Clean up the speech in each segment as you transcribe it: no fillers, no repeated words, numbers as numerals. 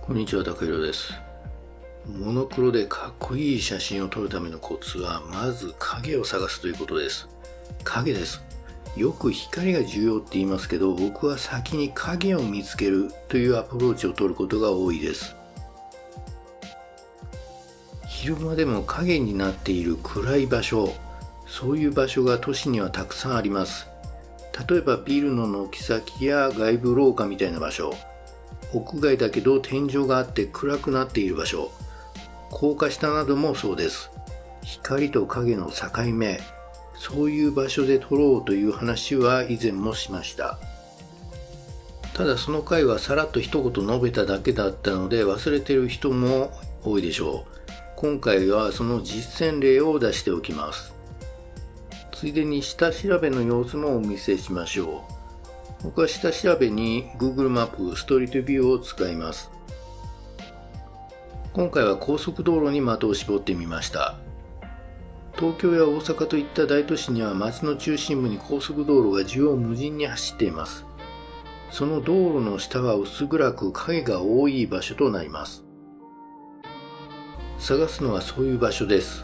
こんにちは、高弘です。モノクロでかっこいい写真を撮るためのコツは、まず影を探すということです。影です。よく光が重要って言いますけど、僕は先に影を見つけるというアプローチを取ることが多いです。昼間でも影になっている暗い場所、そういう場所が都市にはたくさんあります。例えばビルの軒先や外部廊下みたいな場所、屋外だけど天井があって暗くなっている場所、高架下などもそうです。光と影の境目、そういう場所で撮ろうという話は以前もしました。ただその回はさらっと一言述べただけだったので忘れている人も多いでしょう。今回はその実践例を出しておきます。ついでに下調べの様子もお見せしましょう。僕は下調べに Google マップ、ストリートビューを使います。今回は高速道路に的を絞ってみました。東京や大阪といった大都市には街の中心部に高速道路が縦横無尽に走っています。その道路の下は薄暗く影が多い場所となります。探すのはそういう場所です。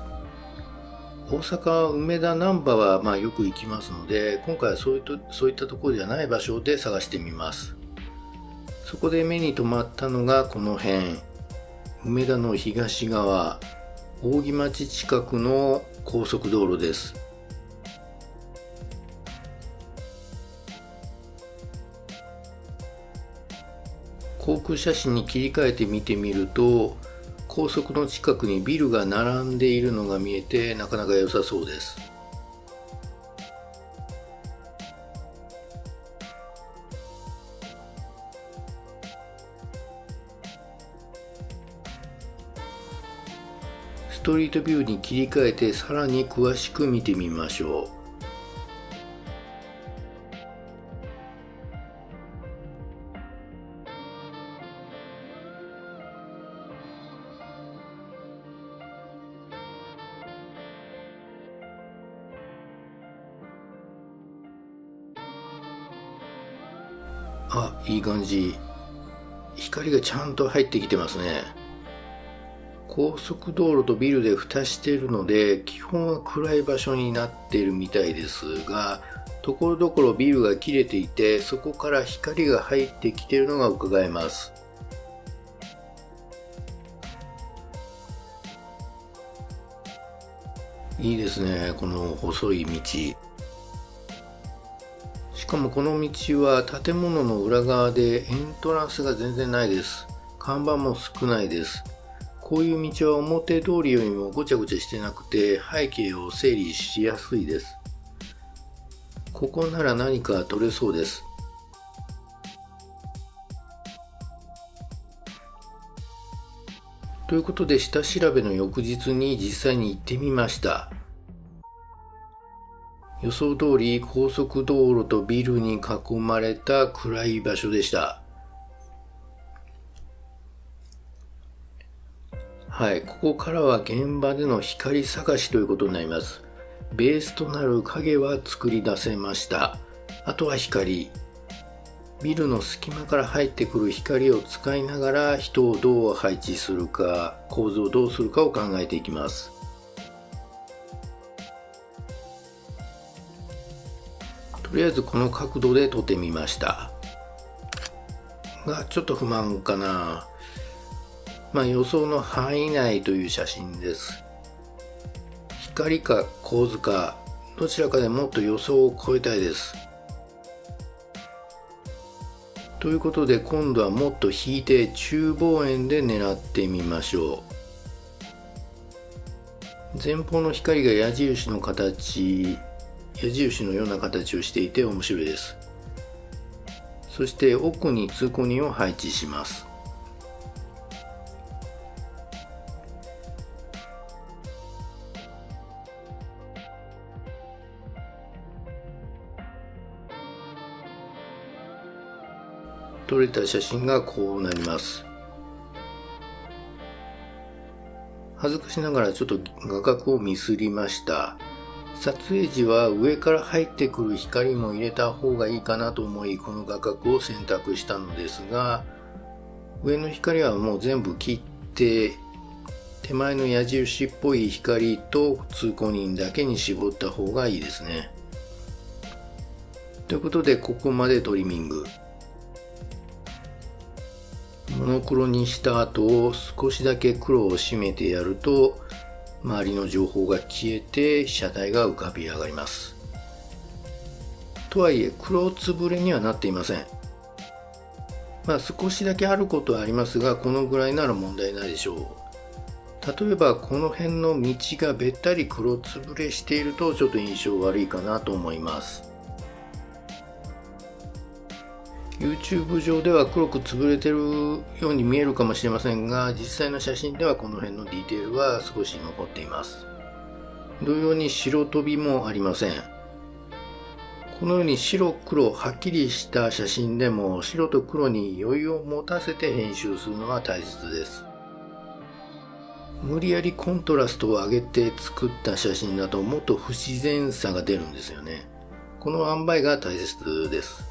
大阪梅田難波はよく行きますので、今回はそういったところじゃない場所で探してみます。そこで目に留まったのがこの辺、梅田の東側、扇町近くの高速道路です。航空写真に切り替えて見てみると、高速の近くにビルが並んでいるのが見えて、なかなか良さそうです。ストリートビューに切り替えてさらに詳しく見てみましょう。いい感じ。光がちゃんと入ってきてますね。高速道路とビルで蓋しているので、基本は暗い場所になっているみたいですが、ところどころビルが切れていて、そこから光が入ってきているのが伺えます。いいですね、この細い道。しかもこの道は建物の裏側でエントランスが全然ないです。看板も少ないです。こういう道は表通りよりもごちゃごちゃしてなくて、背景を整理しやすいです。ここなら何か撮れそうです。ということで下調べの翌日に実際に行ってみました。予想通り高速道路とビルに囲まれた暗い場所でした。はい、ここからは現場での光探しということになります。ベースとなる影は作り出せました。あとは光。ビルの隙間から入ってくる光を使いながら人をどう配置するか、構図をどうするかを考えていきます。とりあえずこの角度で撮ってみましたが、ちょっと不満かな。予想の範囲内という写真です。光か構図か、どちらかでもっと予想を超えたいです。ということで今度はもっと引いて中望遠で狙ってみましょう。前方の光が矢印のような形をしていて面白いです。そして奥に通行人を配置します。撮れた写真がこうなります。恥ずかしながらちょっと画角をミスりました。撮影時は上から入ってくる光も入れた方がいいかなと思い、この画角を選択したのですが、上の光はもう全部切って、手前の矢印っぽい光と通行人だけに絞った方がいいですね。ということで、ここまでトリミング。モノクロにした後、少しだけ黒を締めてやると、周りの情報が消えて被写体が浮かび上がります。とはいえ、黒つぶれにはなっていません。少しだけあることはありますが、このぐらいなら問題ないでしょう。例えばこの辺の道がべったり黒つぶれしているとちょっと印象悪いかなと思います。YouTube 上では黒く潰れてるように見えるかもしれませんが、実際の写真ではこの辺のディテールは少し残っています。同様に白飛びもありません。このように白黒はっきりした写真でも白と黒に余裕を持たせて編集するのが大切です。無理やりコントラストを上げて作った写真だともっと不自然さが出るんですよね。この塩梅が大切です。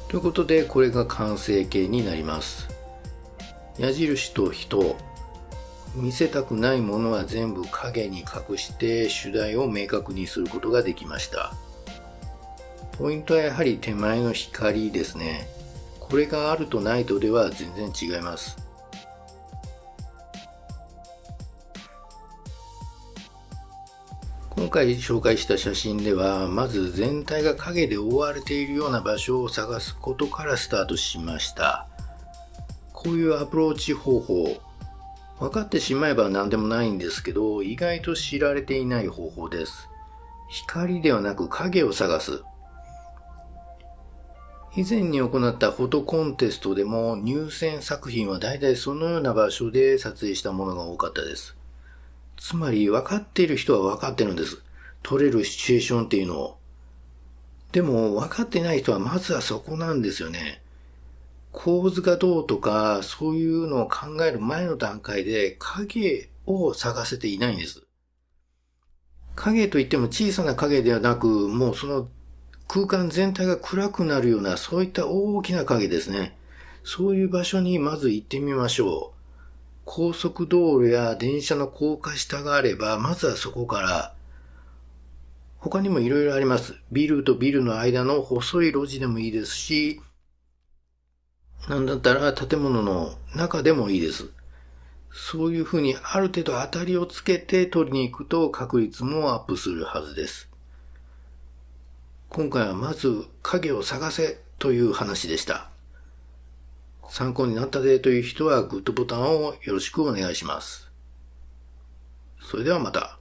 ということで、これが完成形になります。矢印と人、見せたくないものは全部影に隠して主題を明確にすることができました。ポイントはやはり手前の光ですね。これがあるとないとでは全然違います。今回紹介した写真では、まず全体が影で覆われているような場所を探すことからスタートしました。こういうアプローチ方法、分かってしまえば何でもないんですけど、意外と知られていない方法です。光ではなく影を探す。以前に行ったフォトコンテストでも入選作品は大体そのような場所で撮影したものが多かったです。つまり分かっている人は分かってるんです。撮れるシチュエーションっていうのを。でも分かってない人はまずはそこなんですよね。構図がどうとかそういうのを考える前の段階で影を探せていないんです。影といっても小さな影ではなく、もうその空間全体が暗くなるようなそういった大きな影ですね。そういう場所にまず行ってみましょう。高速道路や電車の高架下があれば、まずはそこから、他にもいろいろあります。ビルとビルの間の細い路地でもいいですし、なんだったら建物の中でもいいです。そういうふうにある程度当たりをつけて取りに行くと確率もアップするはずです。今回はまず影を探せという話でした。参考になったでという人はグッドボタンをよろしくお願いします。それではまた。